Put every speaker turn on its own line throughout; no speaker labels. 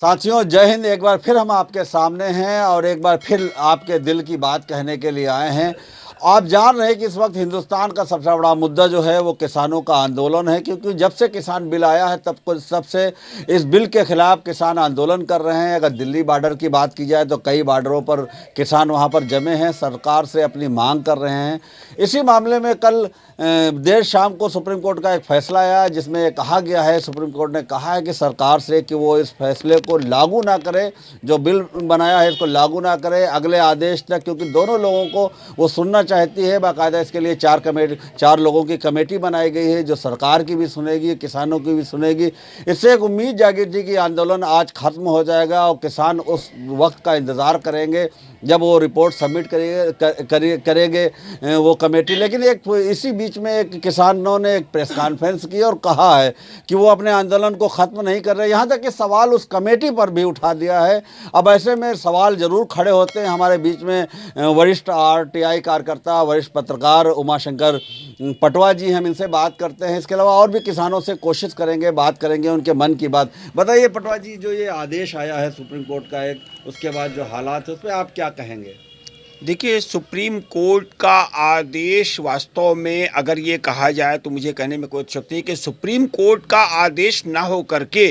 साथियों, जय हिंद। एक बार फिर हम आपके सामने हैं और एक बार फिर आपके दिल की बात कहने के लिए आए हैं। आप जान रहे हैं कि इस वक्त हिंदुस्तान का सबसे बड़ा मुद्दा जो है वो किसानों का आंदोलन है, क्योंकि जब से किसान बिल आया है तब से इस बिल के खिलाफ किसान आंदोलन कर रहे हैं। अगर दिल्ली बॉर्डर की बात की जाए तो कई बॉर्डरों पर किसान वहां पर जमे हैं, सरकार से अपनी मांग कर रहे हैं। इसी मामले में कल देर शाम को सुप्रीम कोर्ट का एक फैसला आया, जिसमें कहा गया है, सुप्रीम कोर्ट ने कहा है कि सरकार से कि वो इस फैसले को लागू ना करे, जो बिल बनाया है इसको लागू ना करे अगले आदेश तक, क्योंकि दोनों लोगों को वो सुनना चाहती है। बाकायदा इसके लिए चार लोगों की कमेटी बनाई गई है, जो सरकार की भी सुनेगी, किसानों की भी सुनेगी। इससे एक उम्मीद जागी थी कि आंदोलन आज खत्म हो जाएगा और किसान उस वक्त का इंतज़ार करेंगे जब वो रिपोर्ट सबमिट करेंगे वो कमेटी। लेकिन एक इसी बीच में एक किसानों ने एक प्रेस कॉन्फ्रेंस की और कहा है कि वो अपने आंदोलन को ख़त्म नहीं कर रहे। यहाँ तक कि सवाल उस कमेटी पर भी उठा दिया है। अब ऐसे में सवाल ज़रूर खड़े होते हैं। हमारे बीच में वरिष्ठ आरटीआई कार्यकर्ता, वरिष्ठ पत्रकार उमाशंकर पटवा जी, हम इनसे बात करते हैं। इसके अलावा और भी किसानों से कोशिश करेंगे, बात करेंगे उनके मन की बात। बताइए पटवा जी, जो ये आदेश आया है सुप्रीम कोर्ट का एक, उसके बाद जो हालात है उस पर आप क्या कहेंगे?
देखिए, सुप्रीम कोर्ट का आदेश वास्तव में अगर ये कहा जाए तो मुझे कहने में कोई शक्ति नहीं कि सुप्रीम कोर्ट का आदेश ना हो करके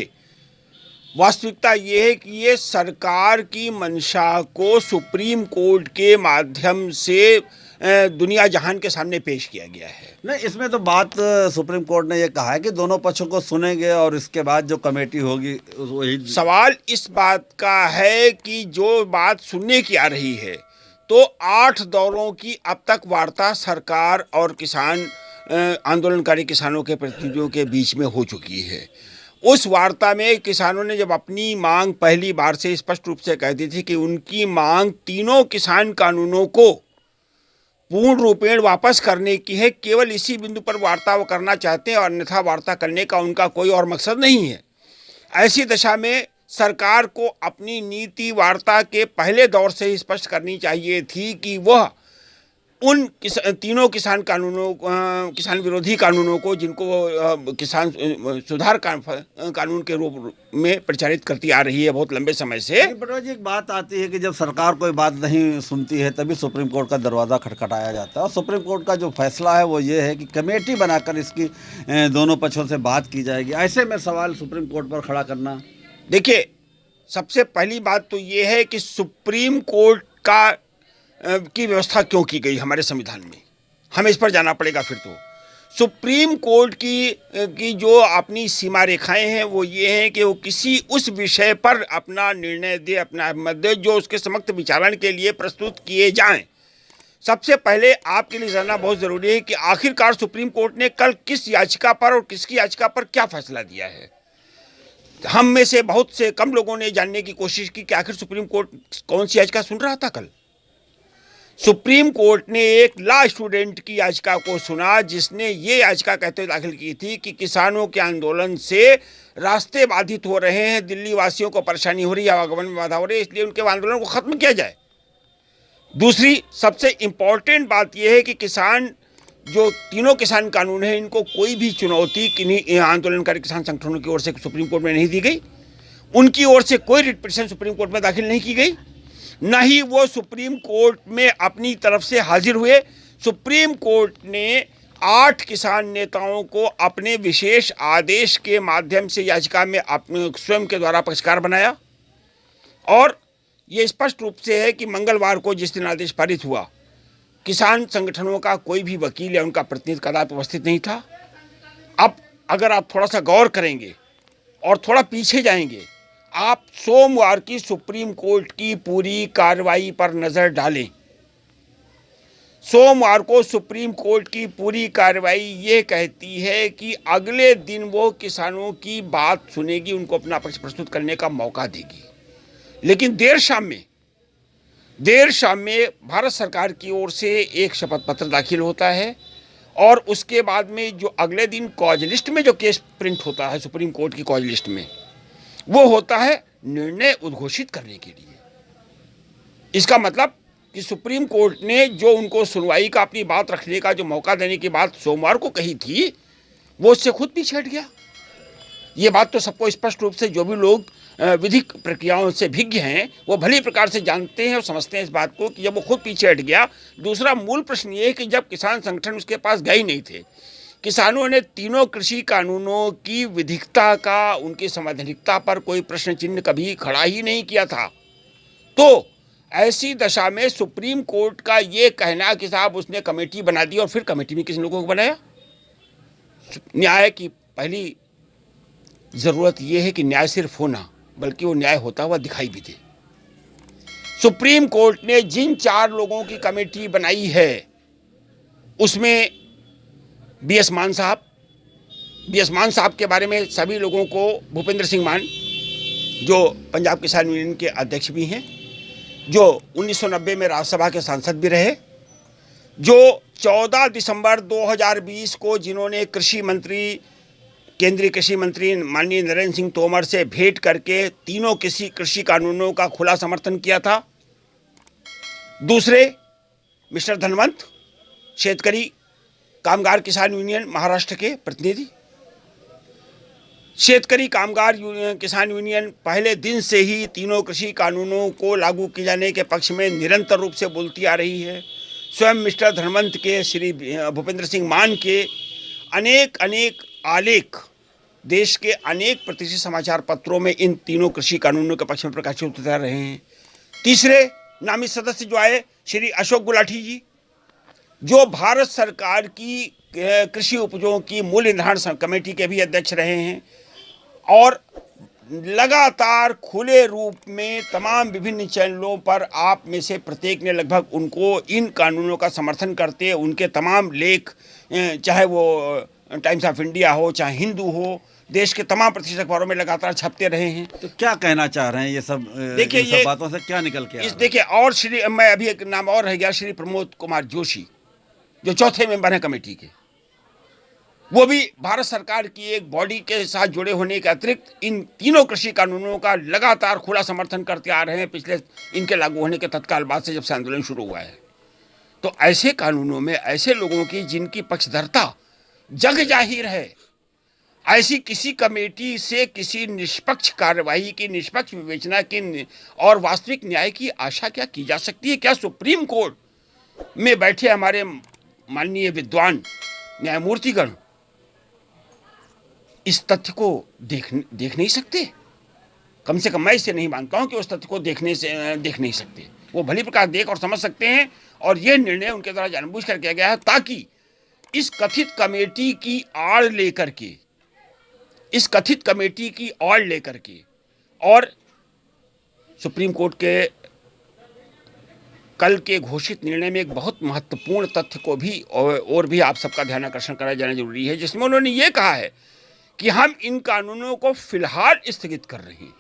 वास्तविकता ये है कि ये सरकार की मंशा को सुप्रीम कोर्ट के माध्यम से दुनिया जहान के सामने पेश किया गया है।
नहीं, इसमें तो बात सुप्रीम कोर्ट ने ये कहा है कि दोनों पक्षों को सुनेंगे और इसके बाद जो कमेटी होगी वही।
सवाल इस बात का है कि जो बात सुनने की आ रही है तो 8 दौरों की अब तक वार्ता सरकार और किसान आंदोलनकारी किसानों के प्रतिनिधियों के बीच में हो चुकी है। उस वार्ता में किसानों ने जब अपनी मांग पहली बार से स्पष्ट रूप से कह दी थी कि उनकी मांग तीनों किसान कानूनों को पूर्ण रूपेण वापस करने की है, केवल इसी बिंदु पर वार्ता वो करना चाहते हैं और अन्यथा वार्ता करने का उनका कोई और मकसद नहीं है। ऐसी दशा में सरकार को अपनी नीति वार्ता के पहले दौर से ही स्पष्ट करनी चाहिए थी कि वह उन तीनों किसान विरोधी कानूनों को, जिनको किसान सुधार कानून के रूप में प्रचारित करती आ रही है बहुत लंबे समय से।
पटवा जी, एक बात आती है कि जब सरकार कोई बात नहीं सुनती है तभी सुप्रीम कोर्ट का दरवाज़ा खटखटाया जाता है, और सुप्रीम कोर्ट का जो फैसला है वो ये है कि कमेटी बनाकर इसकी दोनों पक्षों से बात की जाएगी। ऐसे में सवाल सुप्रीम कोर्ट पर खड़ा करना,
देखिए, सबसे पहली बात तो ये है कि सुप्रीम कोर्ट की व्यवस्था क्यों की गई हमारे संविधान में, हमें इस पर जाना पड़ेगा। फिर तो सुप्रीम कोर्ट की जो अपनी सीमा रेखाएं हैं वो ये हैं कि वो किसी उस विषय पर अपना निर्णय दे, अपना मत दे जो उसके समक्ष विचारण के लिए प्रस्तुत किए जाएं। सबसे पहले आपके लिए जानना बहुत ज़रूरी है कि आखिरकार सुप्रीम कोर्ट ने कल किस याचिका पर और किसकी याचिका पर क्या फैसला दिया है। हम में से बहुत से कम लोगों ने जानने की कोशिश की कि आखिर सुप्रीम कोर्ट कौन सी याचिका सुन रहा था। कल सुप्रीम कोर्ट ने एक लॉ स्टूडेंट की याचिका को सुना, जिसने ये याचिका कहते हुए दाखिल की थी कि किसानों के आंदोलन से रास्ते बाधित हो रहे हैं, दिल्ली वासियों को परेशानी हो रही है, आवागमन में बाधा हो रही है, इसलिए उनके आंदोलन को खत्म किया जाए। दूसरी सबसे इम्पॉर्टेंट बात यह है कि जो तीनों किसान कानून हैं, इनको कोई भी चुनौती किन्हीं आंदोलनकारी किसान संगठनों की ओर से सुप्रीम कोर्ट में नहीं दी गई। उनकी ओर से कोई रिट पिटीशन सुप्रीम कोर्ट में दाखिल नहीं की गई, न ही वो सुप्रीम कोर्ट में अपनी तरफ से हाजिर हुए। सुप्रीम कोर्ट ने 8 किसान नेताओं को अपने विशेष आदेश के माध्यम से याचिका में अपने स्वयं के द्वारा पक्षकार बनाया, और ये स्पष्ट रूप से है कि मंगलवार को जिस दिन आदेश पारित हुआ, किसान संगठनों का कोई भी वकील या उनका प्रतिनिधि कदापि उपस्थित नहीं था। अब अगर आप थोड़ा सा गौर करेंगे और थोड़ा पीछे जाएंगे, आप सोमवार की सुप्रीम कोर्ट की पूरी कार्रवाई पर नजर डालें। सोमवार को सुप्रीम कोर्ट की पूरी कार्रवाई ये कहती है कि अगले दिन वो किसानों की बात सुनेगी, उनको अपना पक्ष प्रस्तुत करने का मौका देगी। लेकिन देर शाम में भारत सरकार की ओर से एक शपथ पत्र दाखिल होता है, और उसके बाद में जो अगले दिन कॉज लिस्ट में जो केस प्रिंट होता है सुप्रीम कोर्ट की कॉज लिस्ट में, वो होता है निर्णय उद्घोषित करने के लिए। इसका मतलब कि सुप्रीम कोर्ट ने जो उनको सुनवाई का, अपनी बात रखने का जो मौका देने की बात सोमवार को कही थी, वो उससे खुद पीछे हट गया। ये बात तो सबको स्पष्ट रूप से जो भी लोग विधिक प्रक्रियाओं से भिज्ञ हैं, वो भली प्रकार से जानते हैं और समझते हैं इस बात को कि जब वो खुद पीछे हट गया। दूसरा मूल प्रश्न ये है कि जब किसान संगठन उसके पास गए ही नहीं थे, किसानों ने तीनों कृषि कानूनों की विधिकता का, उनकी संवैधानिकता पर कोई प्रश्न चिन्ह कभी खड़ा ही नहीं किया था। तो ऐसी दशा में सुप्रीम कोर्ट का ये कहना कि साहब उसने कमेटी बना दी, और फिर कमेटी में किस लोगों को बनाया? न्याय की पहली ज़रूरत यह है कि न्याय सिर्फ होना, बल्कि वो न्याय होता हुआ दिखाई भी दे। सुप्रीम कोर्ट ने जिन 4 लोगों की कमेटी बनाई है उसमें बीएस मान साहब के बारे में सभी लोगों को, भूपेंद्र सिंह मान जो पंजाब किसान यूनियन के अध्यक्ष भी हैं, जो 1990 में राज्यसभा के सांसद भी रहे, जो 14 दिसंबर 2020 को जिन्होंने केंद्रीय कृषि मंत्री माननीय नरेंद्र सिंह तोमर से भेंट करके तीनों कृषि कानूनों का खुला समर्थन किया था। दूसरे मिस्टर धनवंत, शेतकरी कामगार किसान यूनियन महाराष्ट्र के प्रतिनिधि। शेतकरी कामगार किसान यूनियन पहले दिन से ही तीनों कृषि कानूनों को लागू किए जाने के पक्ष में निरंतर रूप से बोलती आ रही है। स्वयं मिस्टर धनवंत के, श्री भूपेंद्र सिंह मान के अनेक आलेख देश के अनेक प्रतिष्ठित समाचार पत्रों में इन तीनों कृषि कानूनों के पक्ष में प्रकाशित होते जा रहे हैं। तीसरे नामित सदस्य जो आए, श्री अशोक गुलाटी जी, जो भारत सरकार की कृषि उपजों की मूल्य निर्धारण कमेटी के भी अध्यक्ष रहे हैं, और लगातार खुले रूप में तमाम विभिन्न चैनलों पर आप में से प्रत्येक ने लगभग उनको इन कानूनों का समर्थन करते, उनके तमाम लेख, चाहे वो टाइम्स ऑफ इंडिया हो, चाहे हिंदू हो, देश के तमाम प्रतिष्ठित अखबारों में लगातार छपते रहे हैं।
तो क्या कहना चाह रहे हैं ये सब?
देखिए,
ये सब बातों से क्या निकल के आ रहा है?
देखिए, और मैं अभी एक नाम और रह गया, श्री प्रमोद कुमार जोशी, जो चौथे मेंबर हैं कमेटी के। वो भी भारत सरकार की एक बॉडी के साथ जुड़े होने के अतिरिक्त इन तीनों कृषि कानूनों का लगातार खुला समर्थन करते आ रहे हैं पिछले इनके लागू होने के तत्काल बाद से, जब से आंदोलन शुरू हुआ है। तो ऐसे कानूनों में ऐसे लोगों की जिनकी पक्षधरता जग जाहिर है, ऐसी किसी कमेटी से किसी निष्पक्ष कार्यवाही की, निष्पक्ष विवेचना की और वास्तविक न्याय की आशा क्या की जा सकती है? क्या सुप्रीम कोर्ट में बैठे हमारे माननीय विद्वान न्यायमूर्तिगण इस तथ्य को देख नहीं सकते? कम से कम मैं इसे नहीं मानता हूं कि उस तथ्य को देख नहीं सकते। वो भली प्रकार देख और समझ सकते हैं, और यह निर्णय उनके द्वारा जानबूझकर किया गया है ताकि इस कथित कमेटी की आड़ लेकर के और सुप्रीम कोर्ट के कल के घोषित निर्णय में एक बहुत महत्वपूर्ण तथ्य को भी और भी आप सबका ध्यान आकर्षण कराया जाना जरूरी है, जिसमें उन्होंने ये कहा है कि हम इन कानूनों को फिलहाल स्थगित कर रहे हैं।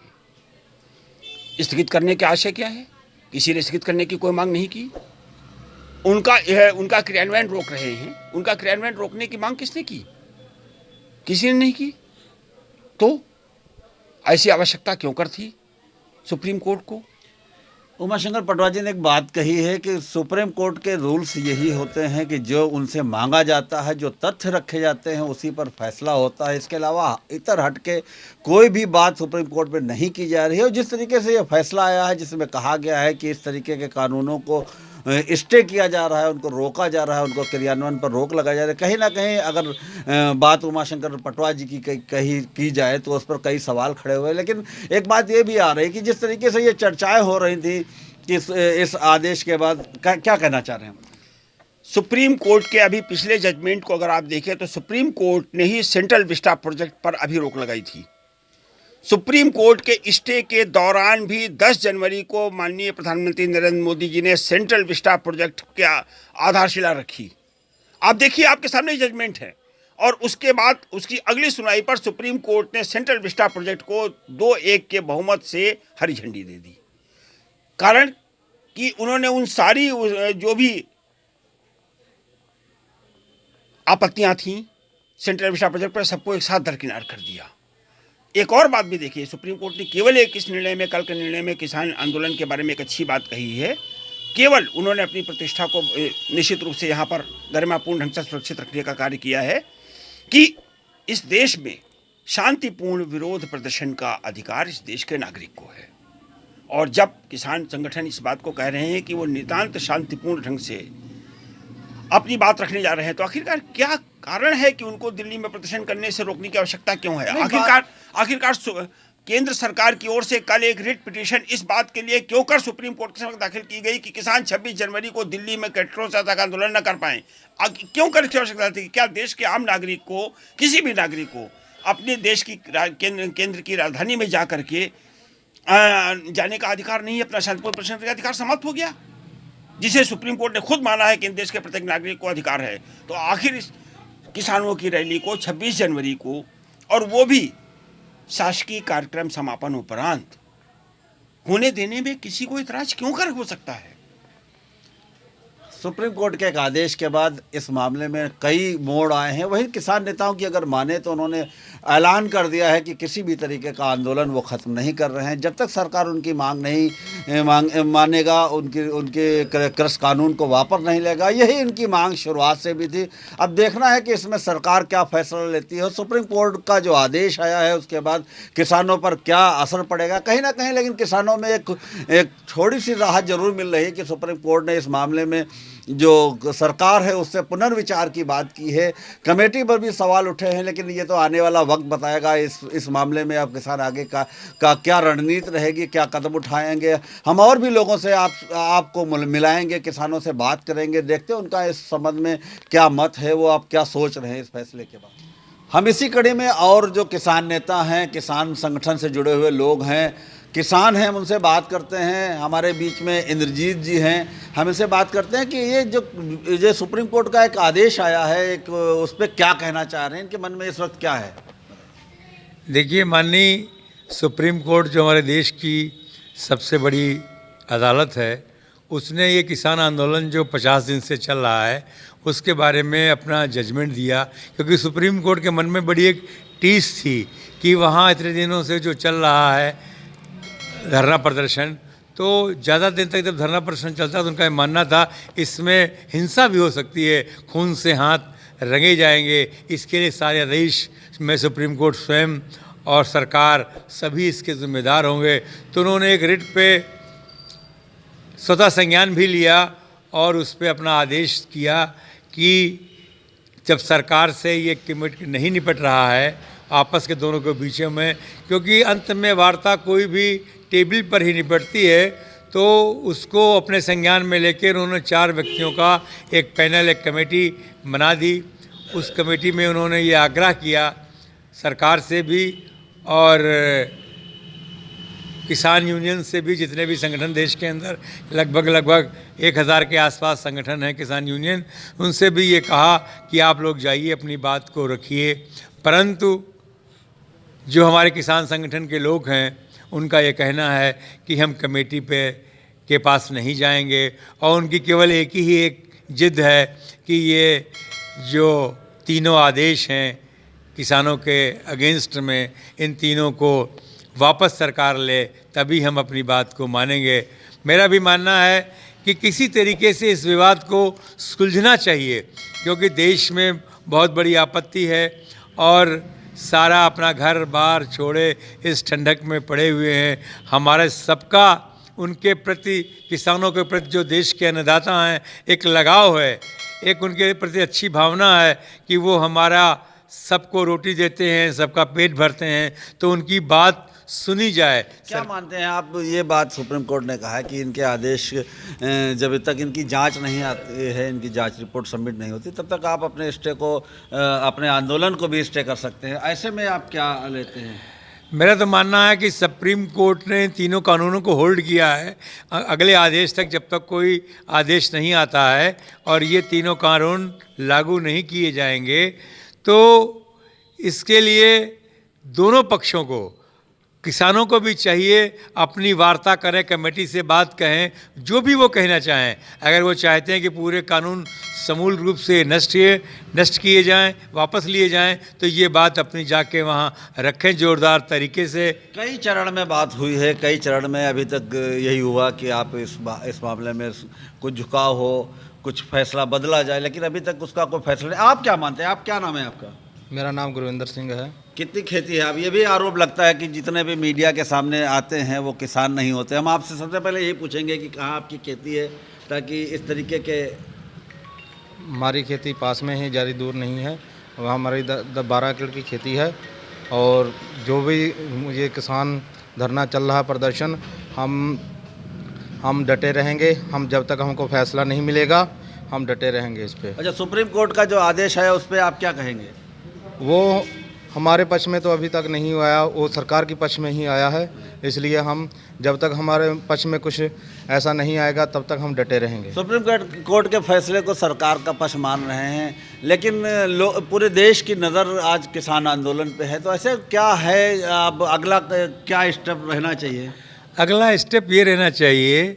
स्थगित करने के आशय क्या है? किसी ने स्थगित करने की कोई मांग नहीं की। उनका क्रियान्वयन रोक रहे हैं। उनका क्रियान्वयन रोकने की मांग किसने की? किसी ने नहीं की। तो ऐसी आवश्यकता क्यों कर थी सुप्रीम कोर्ट को?
उमाशंकर पटवारी जी ने एक बात कही है कि सुप्रीम कोर्ट के रूल्स यही होते हैं कि जो उनसे मांगा जाता है, जो तथ्य रखे जाते हैं, उसी पर फैसला होता है। इसके अलावा इतर हट के कोई भी बात सुप्रीम कोर्ट में नहीं की जा रही है। और जिस तरीके से ये फैसला आया है, जिसमें कहा गया है कि इस तरीके के कानूनों को स्टे किया जा रहा है, उनको रोका जा रहा है, उनको क्रियान्वयन पर रोक लगाई जा रही है, कहीं ना कहीं अगर बात उमाशंकर पटवारी जी की की जाए तो उस पर कई सवाल खड़े हुए। लेकिन एक बात ये भी आ रही है कि जिस तरीके से ये चर्चाएं हो रही थी कि इस आदेश के बाद क्या कहना चाह रहे हैं?
सुप्रीम कोर्ट के अभी पिछले जजमेंट को अगर आप देखें तो सुप्रीम कोर्ट ने ही सेंट्रल विस्टा प्रोजेक्ट पर अभी रोक लगाई थी। सुप्रीम कोर्ट के स्टे के दौरान भी 10 जनवरी को माननीय प्रधानमंत्री नरेंद्र मोदी जी ने सेंट्रल विस्टा प्रोजेक्ट की आधारशिला रखी। आप देखिए, आपके सामने जजमेंट है। और उसके बाद उसकी अगली सुनवाई पर सुप्रीम कोर्ट ने सेंट्रल विस्टा प्रोजेक्ट को 2-1 के बहुमत से हरी झंडी दे दी। कारण कि उन्होंने उन सारी जो भी आपत्तियां थीं सेंट्रल विस्टा प्रोजेक्ट पर, सबको एक साथ दरकिनार कर दिया। एक और बात भी देखिए, सुप्रीम कोर्ट ने केवल एक इस निर्णय में, कल के निर्णय में किसान आंदोलन के बारे में एक अच्छी बात कही है। केवल उन्होंने अपनी प्रतिष्ठा को निश्चित रूप से यहाँ पर गरिमापूर्ण ढंग से सुरक्षित रखने का कार्य किया है कि इस देश में शांतिपूर्ण विरोध प्रदर्शन का अधिकार इस देश के नागरिक को है। और जब किसान संगठन इस बात को कह रहे हैं कि वो नितांत शांतिपूर्ण ढंग से अपनी बात रखने जा रहे हैं, तो आखिरकार क्या कारण है कि उनको दिल्ली में प्रदर्शन करने से रोकने की आवश्यकता क्यों है? आखिरकार केंद्र सरकार की ओर से कल एक रिट पिटीशन इस बात के लिए क्यों कर सुप्रीम कोर्ट के समक्ष दाखिल की गई कि किसान 26 जनवरी को दिल्ली में कलेक्टरों से तक आंदोलन न कर पाए? क्यों कर इसकी आवश्यकता थी? क्या देश के आम नागरिक को, किसी भी नागरिक को अपने देश की केंद्र की राजधानी में जा करके जाने का अधिकार नहीं है? अपना शांतिपूर्ण प्रदर्शन का अधिकार समाप्त हो गया, जिसे सुप्रीम कोर्ट ने खुद माना है कि इन देश के प्रत्येक नागरिक को अधिकार है। तो आखिर इस किसानों की रैली को 26 जनवरी को, और वो भी शासकीय कार्यक्रम समापन उपरांत, होने देने में किसी को इतराज क्यों कर हो सकता है?
सुप्रीम कोर्ट के एक आदेश के बाद इस मामले में कई मोड़ आए हैं। वही किसान नेताओं की अगर माने तो उन्होंने ऐलान कर दिया है कि किसी भी तरीके का आंदोलन वो ख़त्म नहीं कर रहे हैं जब तक सरकार उनकी मांग नहीं मानेगा, उनके कृषि कानून को वापस नहीं लेगा। यही इनकी मांग शुरुआत से भी थी। अब देखना है कि इसमें सरकार क्या फैसला लेती है। सुप्रीम कोर्ट का जो आदेश आया है उसके बाद किसानों पर क्या असर पड़ेगा कहीं ना कहीं, लेकिन किसानों में एक थोड़ी सी राहत जरूर मिल रही है कि सुप्रीम कोर्ट ने इस मामले में जो सरकार है उससे पुनर्विचार की बात की है। कमेटी पर भी सवाल उठे हैं, लेकिन ये तो आने वाला वक्त बताएगा इस मामले में अब किसान आगे का क्या रणनीति रहेगी, क्या कदम उठाएंगे। हम और भी लोगों से आपको मिलाएंगे, किसानों से बात करेंगे, देखते हैं उनका इस संबंध में क्या मत है, वो आप क्या सोच रहे हैं इस फैसले के बाद। हम इसी कड़ी में और जो किसान नेता हैं, किसान संगठन से जुड़े हुए लोग हैं, किसान हैं, हम उनसे बात करते हैं। हमारे बीच में इंद्रजीत जी हैं, हम इनसे बात करते हैं कि ये सुप्रीम कोर्ट का एक आदेश आया है, उस पर क्या कहना चाह रहे हैं, इनके मन में इस वक्त क्या है?
देखिए, माननीय सुप्रीम कोर्ट जो हमारे देश की सबसे बड़ी अदालत है, उसने ये किसान आंदोलन जो 50 दिन से चल रहा है उसके बारे में अपना जजमेंट दिया, क्योंकि सुप्रीम कोर्ट के मन में बड़ी एक टीस थी कि वहाँ इतने दिनों से जो चल रहा है धरना प्रदर्शन, तो ज़्यादा दिन तक जब धरना प्रदर्शन चलता तो उनका मानना था इसमें हिंसा भी हो सकती है, खून से हाथ रंगे जाएंगे। इसके लिए सारे आदेश में सुप्रीम कोर्ट स्वयं और सरकार सभी इसके जिम्मेदार होंगे। तो उन्होंने एक रिट पे स्वतः संज्ञान भी लिया और उस पर अपना आदेश किया कि जब सरकार से ये कमिट नहीं निपट रहा है आपस के दोनों के बीच में, क्योंकि अंत में वार्ता कोई भी टेबल पर ही निपटती है, तो उसको अपने संज्ञान में लेकर उन्होंने 4 व्यक्तियों का एक पैनल, एक कमेटी बना दी। उस कमेटी में उन्होंने ये आग्रह किया सरकार से भी और किसान यूनियन से भी, जितने भी संगठन देश के अंदर लगभग 1000 के आसपास संगठन हैं किसान यूनियन, उनसे भी ये कहा कि आप लोग जाइए अपनी बात को रखिए। परंतु जो हमारे किसान संगठन के लोग हैं उनका ये कहना है कि हम कमेटी के पास नहीं जाएंगे, और उनकी केवल एक जिद है कि ये जो तीनों आदेश हैं किसानों के अगेंस्ट में, इन तीनों को वापस सरकार ले, तभी हम अपनी बात को मानेंगे। मेरा भी मानना है कि किसी तरीके से इस विवाद को सुलझना चाहिए, क्योंकि देश में बहुत बड़ी आपत्ति है और सारा अपना घर बार छोड़े इस ठंडक में पड़े हुए हैं। हमारे सबका उनके प्रति, किसानों के प्रति जो देश के अन्नदाता हैं, एक लगाव है, एक उनके प्रति अच्छी भावना है कि वो हमारा सबको रोटी देते हैं, सबका पेट भरते हैं, तो उनकी बात सुनी जाए।
क्या मानते हैं आप? ये बात सुप्रीम कोर्ट ने कहा है कि इनके आदेश जब तक इनकी जांच नहीं आती है, इनकी जांच रिपोर्ट सबमिट नहीं होती, तब तक आप अपने स्टे को, अपने आंदोलन को भी स्टे कर सकते हैं। ऐसे में आप क्या लेते हैं?
मेरा तो मानना है कि सुप्रीम कोर्ट ने तीनों कानूनों को होल्ड किया है अगले आदेश तक, जब तक कोई आदेश नहीं आता है और ये तीनों कानून लागू नहीं किए जाएंगे। तो इसके लिए दोनों पक्षों को, किसानों को भी चाहिए अपनी वार्ता करें, कमेटी से बात कहें, जो भी वो कहना चाहें। अगर वो चाहते हैं कि पूरे कानून समूल रूप से नष्ट किए जाएं, वापस लिए जाएं, तो ये बात अपनी जाके वहाँ रखें जोरदार तरीके से।
कई चरण में बात हुई है, कई चरण में अभी तक यही हुआ कि आप इस मामले में कुछ झुकाव हो, कुछ फैसला बदला जाए, लेकिन अभी तक उसका कोई फैसला नहीं। आप क्या मानते हैं? आप, क्या नाम है आपका?
मेरा नाम गुरविंदर सिंह है।
कितनी खेती है? अब ये भी आरोप लगता है कि जितने भी मीडिया के सामने आते हैं वो किसान नहीं होते। हम आपसे सबसे पहले यही पूछेंगे कि कहाँ आपकी खेती है, ताकि इस तरीके के।
हमारी खेती पास में ही, ज़्यादा दूर नहीं है। वहाँ हमारी 12 एकड़ की खेती है। और जो भी ये किसान धरना चल रहा प्रदर्शन, हम डटे रहेंगे। हम जब तक हमको फैसला नहीं मिलेगा हम डटे रहेंगे इस पे।
अच्छा, सुप्रीम कोर्ट का जो आदेश है उस पर आप क्या कहेंगे?
वो हमारे पक्ष में तो अभी तक नहीं आया, वो सरकार की पक्ष में ही आया है। इसलिए हम जब तक हमारे पक्ष में कुछ ऐसा नहीं आएगा तब तक हम डटे रहेंगे।
सुप्रीम कोर्ट के फैसले को सरकार का पक्ष मान रहे हैं, लेकिन पूरे देश की नज़र आज किसान आंदोलन पे है। तो ऐसे क्या है, अब अगला क्या स्टेप रहना चाहिए?
अगला स्टेप ये रहना चाहिए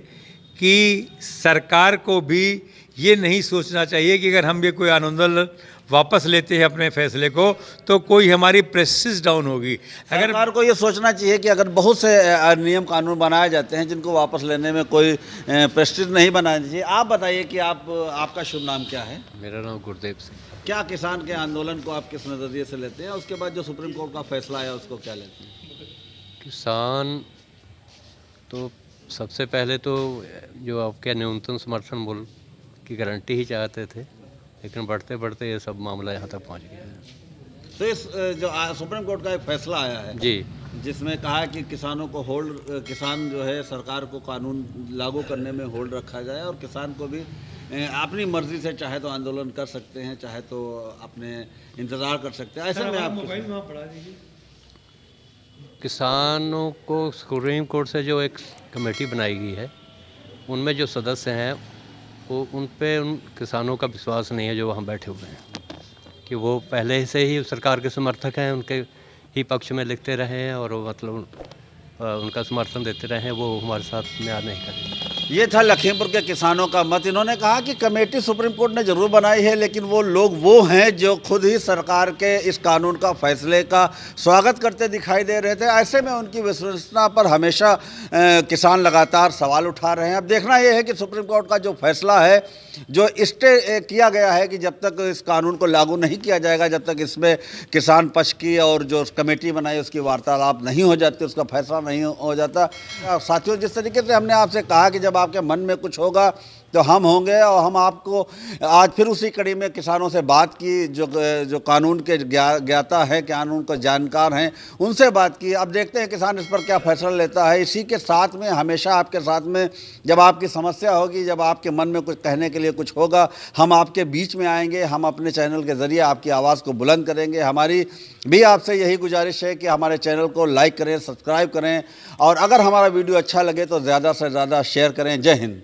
कि सरकार को भी ये नहीं सोचना चाहिए कि अगर हम ये कोई आंदोलन वापस लेते हैं अपने फैसले को तो कोई हमारी प्रेस्टीज डाउन होगी। अगर
सरकार को ये सोचना चाहिए कि अगर बहुत से नियम कानून बनाए जाते हैं जिनको वापस लेने में कोई प्रेस्टीज नहीं बनाना चाहिए। आप बताइए कि आपका शुभ नाम क्या है?
मेरा नाम गुरदेव सिंह।
क्या किसान के आंदोलन को आप किस नज़रिए से लेते हैं? उसके बाद जो सुप्रीम कोर्ट का फैसला आया उसको क्या लेते हैं?
किसान तो सबसे पहले तो जो आपके न्यूनतम समर्थन मूल्य की गारंटी ही चाहते थे, लेकिन बढ़ते बढ़ते ये सब मामला यहाँ तक पहुँच गया है।
तो इस जो सुप्रीम कोर्ट का एक फैसला आया है
जी,
जिसमें कहा है कि किसानों को किसान जो है सरकार को कानून लागू करने में होल्ड रखा जाए और किसान को भी अपनी मर्जी से चाहे तो आंदोलन कर सकते हैं, चाहे तो अपने इंतज़ार कर सकते हैं। ऐसे में आप
किसानों को सुप्रीम कोर्ट से जो एक कमेटी बनाई गई है उनमें जो सदस्य हैं वो उन किसानों का विश्वास नहीं है जो वहाँ बैठे हुए हैं, कि वो पहले से ही सरकार के समर्थक हैं, उनके ही पक्ष में लिखते रहे हैं और वो मतलब उनका समर्थन देते रहे हैं। वो हमारे साथ न्याय नहीं करेंगे।
ये था लखीमपुर के किसानों का मत। इन्होंने कहा कि कमेटी सुप्रीम कोर्ट ने ज़रूर बनाई है, लेकिन वो लोग वो हैं जो खुद ही सरकार के इस कानून का फैसले का स्वागत करते दिखाई दे रहे थे। ऐसे में उनकी विश्वसनीयता पर हमेशा किसान लगातार सवाल उठा रहे हैं। अब देखना यह है कि सुप्रीम कोर्ट का जो फैसला है, जो स्टे किया गया है कि जब तक इस कानून को लागू नहीं किया जाएगा, जब तक इसमें किसान पक्ष की और जो कमेटी बनाई उसकी वार्तालाप नहीं हो जाती, उसका फैसला नहीं हो जाता। साथियों, जिस तरीके से हमने आपसे कहा कि जब आपके मन में कुछ होगा तो हम होंगे, और हम आपको आज फिर उसी कड़ी में किसानों से बात की जो कानून के ज्ञाता हैं, कानून को जानकार हैं, उनसे बात की। अब देखते हैं किसान इस पर क्या फैसला लेता है। इसी के साथ में हमेशा आपके साथ में जब आपकी समस्या होगी, जब आपके मन में कुछ कहने के लिए कुछ होगा, हम आपके बीच में आएंगे। हम अपने चैनल के ज़रिए आपकी आवाज़ को बुलंद करेंगे। हमारी भी आपसे यही गुजारिश है कि हमारे चैनल को लाइक करें, सब्सक्राइब करें, और अगर हमारा वीडियो अच्छा लगे तो ज़्यादा से ज़्यादा शेयर करें। जय हिंद।